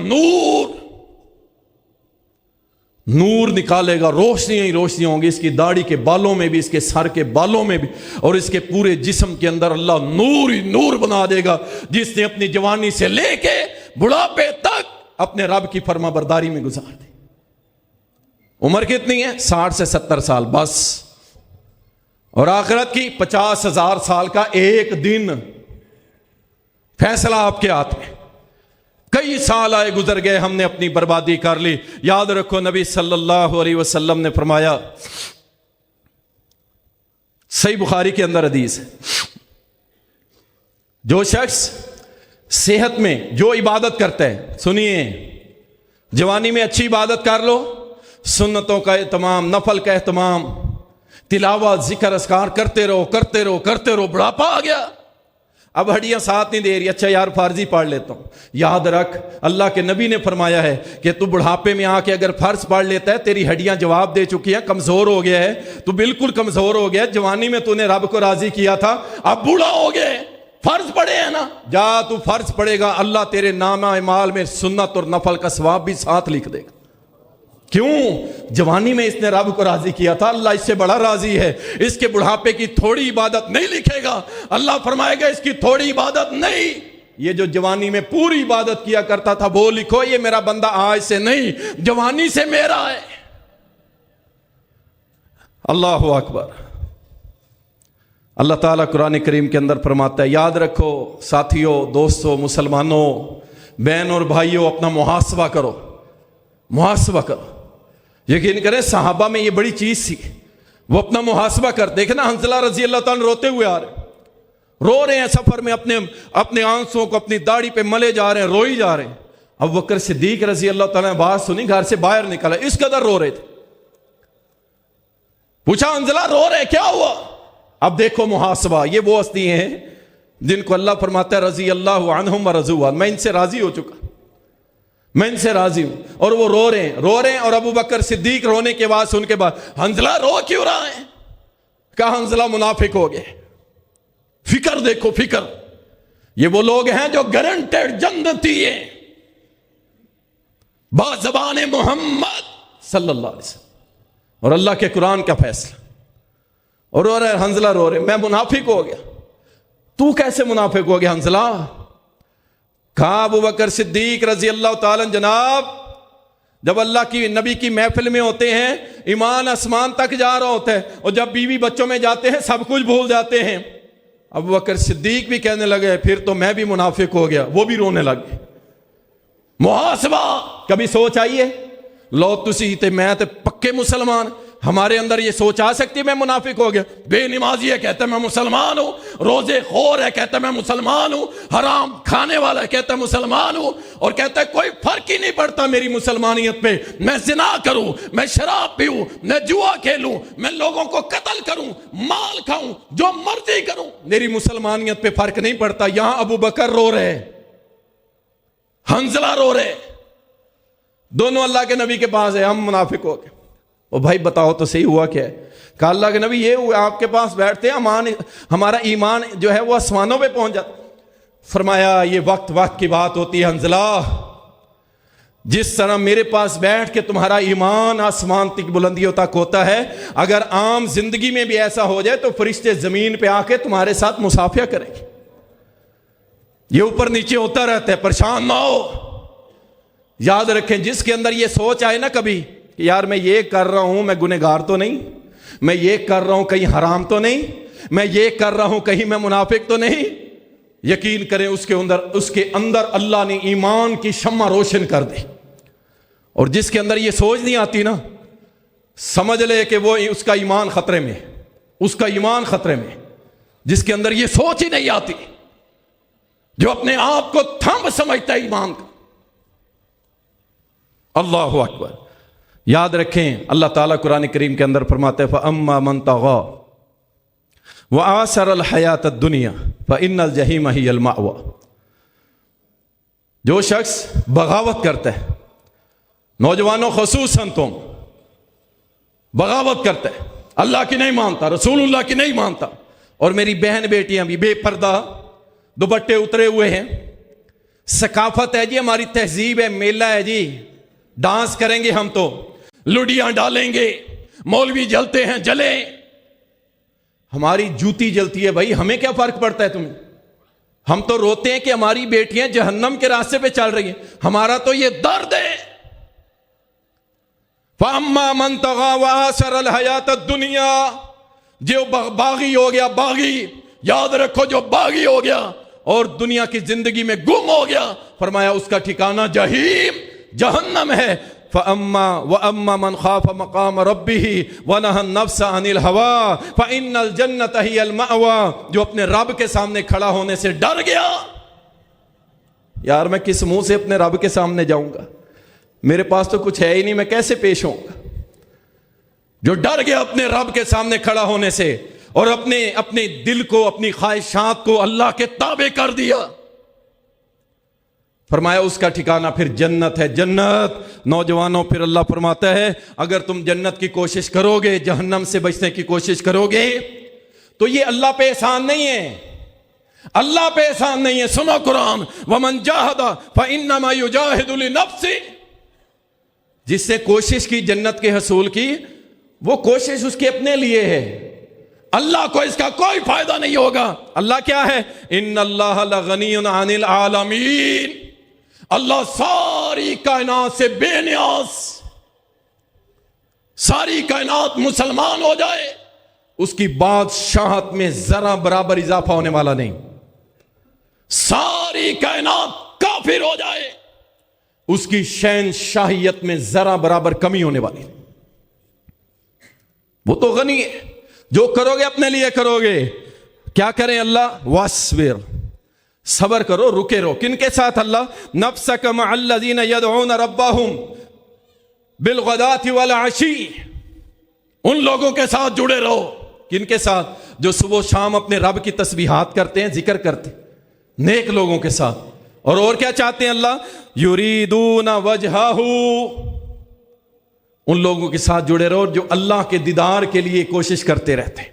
نور نکالے گا، روشنیاں ہی روشنیاں ہوں گی، اس کی داڑھی کے بالوں میں بھی، اس کے سر کے بالوں میں بھی، اور اس کے پورے جسم کے اندر اللہ نور ہی نور بنا دے گا، جس نے اپنی جوانی سے لے کے بڑھاپے تک اپنے رب کی فرما برداری میں گزار دی۔ عمر کتنی ہے؟ 60 سے 70 سال بس، اور آخرت کی 50,000 سال کا ایک دن۔ فیصلہ آپ کے ہاتھ میں۔ کئی سال آئے گزر گئے، ہم نے اپنی بربادی کر لی۔ یاد رکھو نبی صلی اللہ علیہ وسلم نے فرمایا، صحیح بخاری کے اندر حدیث ہے، جو شخص صحت میں جو عبادت کرتا ہے، سنیے، جوانی میں اچھی عبادت کر لو، سنتوں کا اہتمام، نفل کا اہتمام، تلاوت، ذکر، اذکار کرتے رہو کرتے رہو کرتے رہو، بڑھاپا آ گیا، اب ہڈیاں ساتھ نہیں دے رہی، اچھا یار فرض ہی پڑھ لیتا ہوں۔ یاد رکھ، اللہ کے نبی نے فرمایا ہے کہ تو بڑھاپے میں آ کے اگر فرض پڑھ لیتا ہے، تیری ہڈیاں جواب دے چکی ہیں، کمزور ہو گیا ہے، تو بالکل کمزور ہو گیا۔ جوانی میں تو نے رب کو راضی کیا تھا، اب بوڑھا ہو گئے، فرض پڑے ہیں نا، جا تو فرض پڑے گا، اللہ تیرے نامہ اعمال میں سنت اور نفل کا ثواب بھی ساتھ لکھ دے گا۔ کیوں؟ جوانی میں اس نے رب کو راضی کیا تھا، اللہ اس سے بڑا راضی ہے، اس کے بڑھاپے کی تھوڑی عبادت نہیں لکھے گا، اللہ فرمائے گا اس کی تھوڑی عبادت نہیں، یہ جو جوانی میں پوری عبادت کیا کرتا تھا وہ لکھو، یہ میرا بندہ آج سے نہیں، جوانی سے میرا ہے۔ اللہ اکبر۔ اللہ تعالیٰ قرآن کریم کے اندر فرماتا ہے، یاد رکھو ساتھیوں، دوستوں، مسلمانوں، بہن اور بھائیوں، اپنا محاسبہ کرو، محاسبہ کرو۔ یقین کریں صحابہ میں یہ بڑی چیز تھی، وہ اپنا محاسبہ کر، دیکھنا حنظلہ رضی اللہ تعالیٰ روتے ہوئے آ رہے ہیں سفر میں، اپنے آنسوں کو اپنی داڑھی پہ ملے جا رہے ہیں، روئی جا رہے ہیں۔ ابو بکر صدیق رضی اللہ تعالیٰ نے بات سنی، گھر سے باہر نکلا، اس قدر رو رہے تھے۔ پوچھا حنظلہ رو رہے کیا ہوا؟ اب دیکھو محاسبہ، یہ وہ ہستی ہیں جن کو اللہ فرماتا ہے رضی اللہ عنہم ورضوا عنہ، میں ان سے راضی ہو چکا، میں ان سے راضی ہوں، اور وہ رو رہے ہیں، اور ابو بکر صدیق رونے کے بعد سن کے بعد، حنظلہ رو کیوں رہا ہے؟ کہا حنظلہ منافق ہو گئے۔ فکر دیکھو، فکر، یہ وہ لوگ ہیں جو گارنٹیڈ جنتی ہیں، با زبان محمد صلی اللہ علیہ وسلم، اور اللہ کے قرآن کا فیصلہ، اور رو رہے حنظلہ، رو رہے میں منافق ہو گیا۔ تو کیسے منافق ہو گیا حنظلہ؟ کہا ابو بکر صدیق رضی اللہ تعالیٰ، جناب جب اللہ کی نبی کی محفل میں ہوتے ہیں، ایمان آسمان تک جا رہا ہوتا ہے، اور جب بیوی بچوں میں جاتے ہیں سب کچھ بھول جاتے ہیں۔ ابو بکر صدیق بھی کہنے لگے پھر تو میں بھی منافق ہو گیا، وہ بھی رونے لگے۔ محاسبہ، کبھی سوچ آئیے، لو تسی تے میں تے پکے مسلمان، ہمارے اندر یہ سوچ آ سکتی ہے میں منافق ہو گیا؟ بے نمازی ہے کہتا ہے میں مسلمان ہوں، روزے خور ہے کہتا ہے میں مسلمان ہوں، حرام کھانے والا ہے کہتا ہے مسلمان ہوں، اور کہتا ہے کوئی فرق ہی نہیں پڑتا میری مسلمانیت پہ، میں زنا کروں، میں شراب پیوں، میں جوا کھیلوں، میں لوگوں کو قتل کروں، مال کھاؤں، جو مرضی کروں، میری مسلمانیت پہ فرق نہیں پڑتا۔ یہاں ابو بکر رو رہے، حنظلہ رو رہے، دونوں اللہ کے نبی کے پاس ہے، ہم منافق ہو گئے۔ اور بھائی بتاؤ تو صحیح ہوا کیا ہے؟ کہا اللہ کے نبی یہ ہوا، آپ کے پاس بیٹھتے ہیں ہمارا ایمان جو ہے وہ آسمانوں پہ پہنچ جاتا۔ فرمایا یہ وقت کی بات ہوتی ہے حنظلہ، جس طرح میرے پاس بیٹھ کے تمہارا ایمان آسمان تک بلندیوں تک ہوتا ہے، اگر عام زندگی میں بھی ایسا ہو جائے تو فرشتے زمین پہ آ کے تمہارے ساتھ مصافحہ کریں گے۔ یہ اوپر نیچے ہوتا رہتا ہے، پریشان نہ ہو۔ یاد رکھیں جس کے اندر یہ سوچ آئے نا کبھی کہ یار میں یہ کر رہا ہوں، میں گنہگار تو نہیں، میں یہ کر رہا ہوں کہیں حرام تو نہیں، میں یہ کر رہا ہوں کہیں میں منافق تو نہیں، یقین کریں اس کے اندر اللہ نے ایمان کی شمع روشن کر دی۔ اور جس کے اندر یہ سوچ نہیں آتی نا، سمجھ لے کہ وہ اس کا ایمان خطرے میں، اس کا ایمان خطرے میں۔ جس کے اندر یہ سوچ ہی نہیں آتی، جو اپنے آپ کو تھم سمجھتا ہے ایمان کا۔ اللہ اکبر۔ یاد رکھیں اللہ تعالیٰ قرآن کریم کے اندر فرماتے ہیں فَأَمَّا مَن طَغَىٰ وَآثَرَ الْحَيَاةَ الدُّنْيَا فَإِنَّ الْجَحِيمَ هِيَ الْمَأْوَىٰ۔ جو شخص بغاوت کرتا ہے، نوجوانوں خصوصاً تم بغاوت کرتا ہے، اللہ کی نہیں مانتا، رسول اللہ کی نہیں مانتا، اور میری بہن بیٹیاں بھی بے پردہ دوپٹے اترے ہوئے ہیں. ثقافت ہے جی، ہماری تہذیب ہے، میلہ ہے جی، ڈانس کریں گے ہم تو، لڈیاں ڈالیں گے، مولوی جلتے ہیں جلیں، ہماری جوتی جلتی ہے بھائی، ہمیں کیا فرق پڑتا ہے تمہیں؟ ہم تو روتے ہیں کہ ہماری بیٹیاں جہنم کے راستے پہ چل رہی ہیں، ہمارا تو یہ درد ہے. فَأَمَّا مَنْ طَغَىٰ وَآثَرَ الْحَيَاةَ الدُّنْيَا، جو باغی ہو گیا، باغی، یاد رکھو، جو باغی ہو گیا اور دنیا کی زندگی میں گم ہو گیا، فرمایا اس کا ٹھکانہ جہنم، جہنم ہے. وَأَمَّا مَنْ خَافَ مَقَامَ رَبِّهِ وَنَهَى النَّفْسَ عَنِ الْهَوَىٰ فَإِنَّ الْجَنَّةَ هِيَ الْمَأْوَىٰ، جو اپنے رب کے سامنے کھڑا ہونے سے ڈر گیا. یار میں کس منہ سے اپنے رب کے سامنے جاؤں گا؟ میرے پاس تو کچھ ہے ہی نہیں، میں کیسے پیش ہوں گا؟ جو ڈر گیا اپنے رب کے سامنے کھڑا ہونے سے اور اپنے دل کو، اپنی خواہشات کو اللہ کے تابع کر دیا، فرمایا اس کا ٹھکانہ پھر جنت ہے. جنت نوجوانوں، پھر اللہ فرماتا ہے اگر تم جنت کی کوشش کرو گے، جہنم سے بچنے کی کوشش کرو گے، تو یہ اللہ پہ احسان نہیں ہے، اللہ پہ احسان نہیں ہے. سنو قرآن، وَمَنْ جَاهَدَ فَإِنَّمَا يُجَاهِدُ لِنَفْسِهِ، جس نے کوشش کی جنت کے حصول کی، وہ کوشش اس کے اپنے لیے ہے، اللہ کو اس کا کوئی فائدہ نہیں ہوگا. اللہ کیا ہے؟ ان اللہ لغنی عن العالمین، اللہ ساری کائنات سے بے نیاز. ساری کائنات مسلمان ہو جائے، اس کی بادشاہت میں ذرا برابر اضافہ ہونے والا نہیں. ساری کائنات کافر ہو جائے، اس کی شہنشاہیت میں ذرا برابر کمی ہونے والی نہیں. وہ تو غنی ہے، جو کرو گے اپنے لیے کرو گے. کیا کریں اللہ؟ وَاصْبِرْ، صبر کرو، رکے رہو. کن کے ساتھ اللہ؟ نَفْسَكَ مَعَ الَّذِينَ يَدْعُونَ رَبَّهُمْ بِالْغَدَاةِ وَالْعَشِيِّ، ان لوگوں کے ساتھ جڑے رہو. کن کے ساتھ؟ جو صبح و شام اپنے رب کی تسبیحات کرتے ہیں، ذکر کرتے ہیں، نیک لوگوں کے ساتھ. اور کیا چاہتے ہیں اللہ؟ یریدون وجہہ، ان لوگوں کے ساتھ جڑے رہو جو اللہ کے دیدار کے لیے کوشش کرتے رہتے ہیں.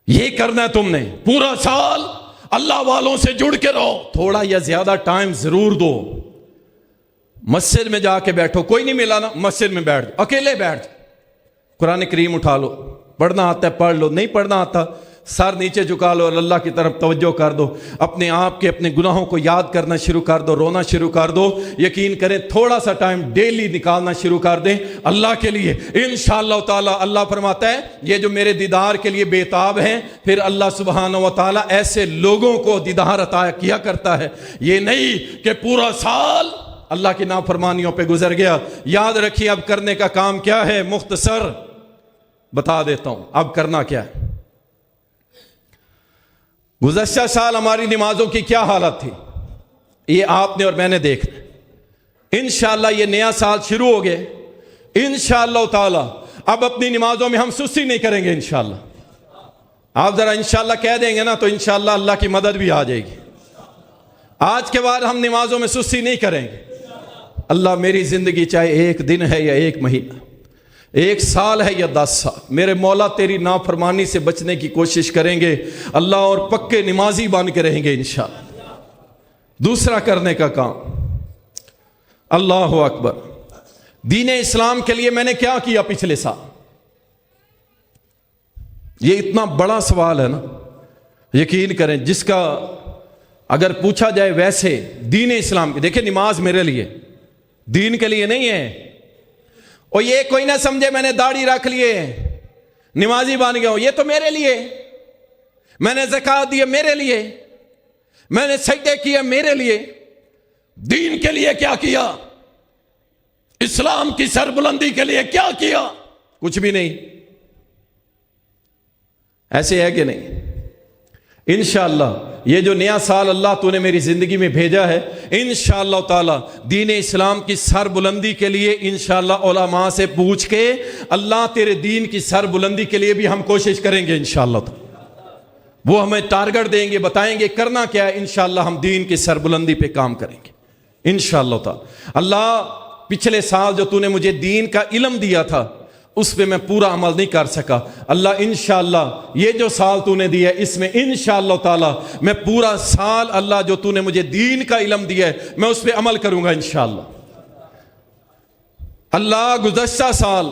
یہ کرنا ہے تم نے، پورا سال اللہ والوں سے جڑ کے رہو. تھوڑا یا زیادہ ٹائم ضرور دو. مسجد میں جا کے بیٹھو، کوئی نہیں ملا نا، مسجد میں بیٹھ جاؤ، اکیلے بیٹھ جاؤ، قرآن کریم اٹھا لو، پڑھنا آتا ہے پڑھ لو، نہیں پڑھنا آتا سر نیچے جھکا لو اور اللہ کی طرف توجہ کر دو. اپنے آپ کے اپنے گناہوں کو یاد کرنا شروع کر دو، رونا شروع کر دو. یقین کریں تھوڑا سا ٹائم ڈیلی نکالنا شروع کر دیں اللہ کے لیے، انشاءاللہ تعالی. اللہ فرماتا ہے یہ جو میرے دیدار کے لیے بےتاب ہیں، پھر اللہ سبحانہ و تعالی ایسے لوگوں کو دیدار عطا کیا کرتا ہے. یہ نہیں کہ پورا سال اللہ کی نافرمانیوں پہ گزر گیا. یاد رکھیے اب کرنے کا کام کیا ہے، مختصر بتا دیتا ہوں اب کرنا کیا ہے. گزشتہ سال ہماری نمازوں کی کیا حالت تھی، یہ آپ نے اور میں نے دیکھنا. انشاءاللہ یہ نیا سال شروع ہو گئے، انشاءاللہ تعالی اب اپنی نمازوں میں ہم سستی نہیں کریں گے انشاءاللہ. آپ ذرا انشاءاللہ کہہ دیں گے نا تو انشاءاللہ اللہ کی مدد بھی آ جائے گی. آج کے بعد ہم نمازوں میں سستی نہیں کریں گے. اللہ میری زندگی چاہے ایک دن ہے یا ایک مہینہ، ایک سال ہے یا 10 سال، میرے مولا تیری نافرمانی سے بچنے کی کوشش کریں گے اللہ، اور پکے نمازی بن کے رہیں گے انشاءاللہ. دوسرا کرنے کا کام، اللہ اکبر، دین اسلام کے لیے میں نے کیا کیا پچھلے سال؟ یہ اتنا بڑا سوال ہے نا، یقین کریں جس کا اگر پوچھا جائے ویسے دین اسلام کی. دیکھیں نماز میرے لیے، دین کے لیے نہیں ہے. اور یہ کوئی نہ سمجھے میں نے داڑھی رکھ لیے نمازی بن گیا ہوں، یہ تو میرے لیے. میں نے زکوٰۃ دی میرے لیے، میں نے سجدے کیے میرے لیے. دین کے لیے کیا کیا؟ اسلام کی سربلندی کے لیے کیا کیا؟ کچھ بھی نہیں. ایسے ہے کہ نہیں؟ انشاءاللہ یہ جو نیا سال اللہ تو نے میری زندگی میں بھیجا ہے، انشاءاللہ تعالی دین اسلام کی سر بلندی کے لیے انشاءاللہ علماء سے پوچھ کے اللہ تیرے دین کی سر بلندی کے لیے بھی ہم کوشش کریں گے انشاءاللہ تعالی. وہ ہمیں ٹارگٹ دیں گے، بتائیں گے کرنا کیا ہے، انشاءاللہ ہم دین کی سر بلندی پہ کام کریں گے انشاءاللہ تعالی. اللہ پچھلے سال جو تو نے مجھے دین کا علم دیا تھا اس پہ میں پورا عمل نہیں کر سکا، اللہ انشاءاللہ یہ جو سال تو نے دیا ہے اس میں انشاءاللہ تعالی میں پورا سال اللہ جو تو نے مجھے دین کا علم دیا ہے میں اس پہ عمل کروں گا انشاءاللہ۔ اللہ گزشتہ سال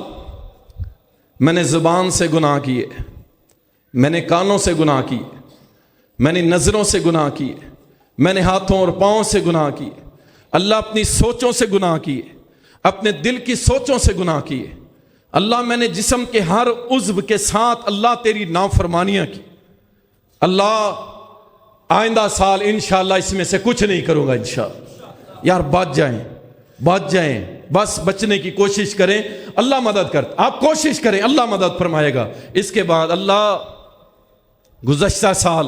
میں نے زبان سے گناہ کیے، میں نے کانوں سے گناہ کیے، میں نے نظروں سے گناہ کیے، میں نے ہاتھوں اور پاؤں سے گناہ کیے، اللہ اپنی سوچوں سے گناہ کیے، اپنے دل کی سوچوں سے گناہ کیے، اللہ میں نے جسم کے ہر عضو کے ساتھ اللہ تیری نافرمانیاں کی۔ اللہ آئندہ سال انشاءاللہ اس میں سے کچھ نہیں کروں گا انشاءاللہ۔ یار بچ جائیں، بس بچنے کی کوشش کریں، اللہ مدد کرتا، آپ کوشش کریں اللہ مدد فرمائے گا۔ اس کے بعد اللہ گزشتہ سال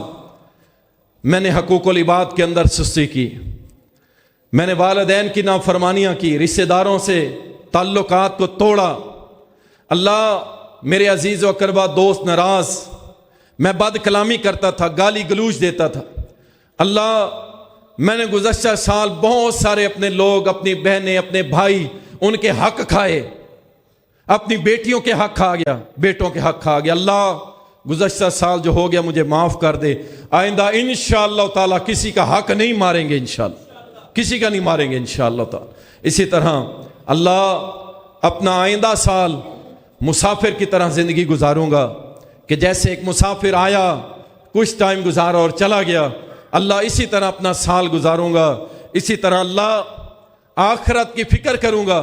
میں نے حقوق العباد کے اندر سستی کی، میں نے والدین کی نافرمانیاں کی، رشتہ داروں سے تعلقات کو توڑا، اللہ میرے عزیز و اقربا دوست ناراض، میں بد کلامی کرتا تھا، گالی گلوچ دیتا تھا، اللہ میں نے گزشتہ سال بہت سارے اپنے لوگ، اپنی بہنیں، اپنے بھائی، ان کے حق کھائے، اپنی بیٹیوں کے حق کھا گیا، بیٹوں کے حق کھا گیا۔ اللہ گزشتہ سال جو ہو گیا مجھے معاف کر دے، آئندہ انشاءاللہ تعالی کسی کا حق نہیں ماریں گے انشاءاللہ، کسی کا نہیں ماریں گے انشاءاللہ تعالی۔ اسی طرح اللہ اپنا آئندہ سال مسافر کی طرح زندگی گزاروں گا کہ جیسے ایک مسافر آیا کچھ ٹائم گزارا اور چلا گیا، اللہ اسی طرح اپنا سال گزاروں گا۔ اسی طرح اللہ آخرت کی فکر کروں گا،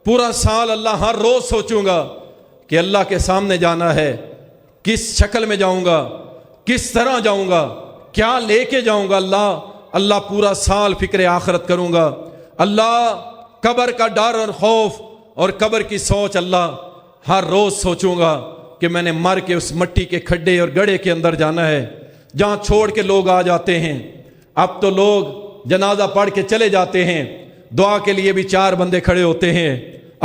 پورا سال اللہ ہر روز سوچوں گا کہ اللہ کے سامنے جانا ہے، کس شکل میں جاؤں گا، کس طرح جاؤں گا، کیا لے کے جاؤں گا، اللہ پورا سال فکر آخرت کروں گا۔ اللہ قبر کا ڈر اور خوف اور قبر کی سوچ اللہ ہر روز سوچوں گا کہ میں نے مر کے اس مٹی کے کھڈے اور گڑھے کے اندر جانا ہے جہاں چھوڑ کے لوگ آ جاتے ہیں۔ اب تو لوگ جنازہ پڑھ کے چلے جاتے ہیں، دعا کے لیے بھی 4 بندے کھڑے ہوتے ہیں۔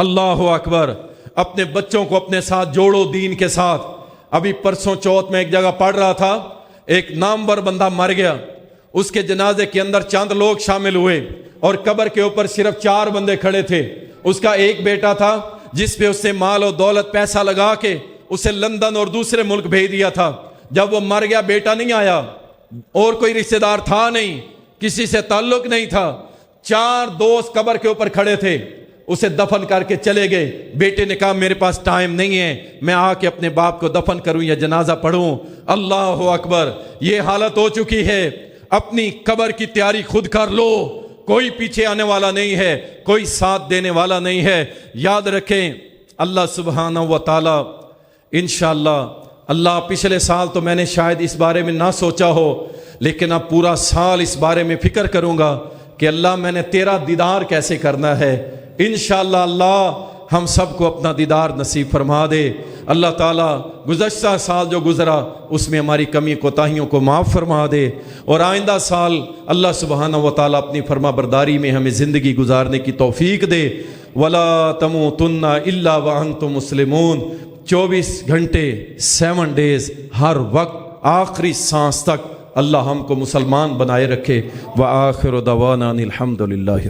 اللہ اکبر، اپنے بچوں کو اپنے ساتھ جوڑو دین کے ساتھ۔ ابھی پرسوں چوتھ میں ایک جگہ پڑھ رہا تھا، ایک نامور بندہ مر گیا، اس کے جنازے کے اندر چند لوگ شامل ہوئے اور قبر کے اوپر صرف 4 بندے کھڑے تھے۔ اس کا ایک بیٹا تھا جس پہ اس نے مال و دولت پیسہ لگا کے اسے لندن اور دوسرے ملک بھیج دیا تھا۔ جب وہ مر گیا بیٹا نہیں آیا، اور کوئی رشتہ دار تھا نہیں، کسی سے تعلق نہیں تھا، 4 دوست قبر کے اوپر کھڑے تھے، اسے دفن کر کے چلے گئے۔ بیٹے نے کہا میرے پاس ٹائم نہیں ہے، میں آ کے اپنے باپ کو دفن کروں یا جنازہ پڑھوں۔ اللہ اکبر، یہ حالت ہو چکی ہے۔ اپنی قبر کی تیاری خود کر لو، کوئی پیچھے آنے والا نہیں ہے، کوئی ساتھ دینے والا نہیں ہے۔ یاد رکھیں اللہ سبحانہ و تعالی انشاءاللہ، اللہ پچھلے سال تو میں نے شاید اس بارے میں نہ سوچا ہو، لیکن اب پورا سال اس بارے میں فکر کروں گا کہ اللہ میں نے تیرا دیدار کیسے کرنا ہے۔ انشاءاللہ اللہ ہم سب کو اپنا دیدار نصیب فرما دے۔ اللہ تعالیٰ گزشتہ سال جو گزرا اس میں ہماری کمی کوتاہیوں کو معاف فرما دے، اور آئندہ سال اللہ سبحانہ و تعالیٰ اپنی فرما برداری میں ہمیں زندگی گزارنے کی توفیق دے۔ وَلَا تَمُوتُنَّ إِلَّا وَأَنْتُمْ مُسْلِمُونَ، 24 گھنٹے 7 ڈیز ہر وقت آخری سانس تک اللہ ہم کو مسلمان بنائے رکھے۔ وآخر دعوانا الحمد للہ۔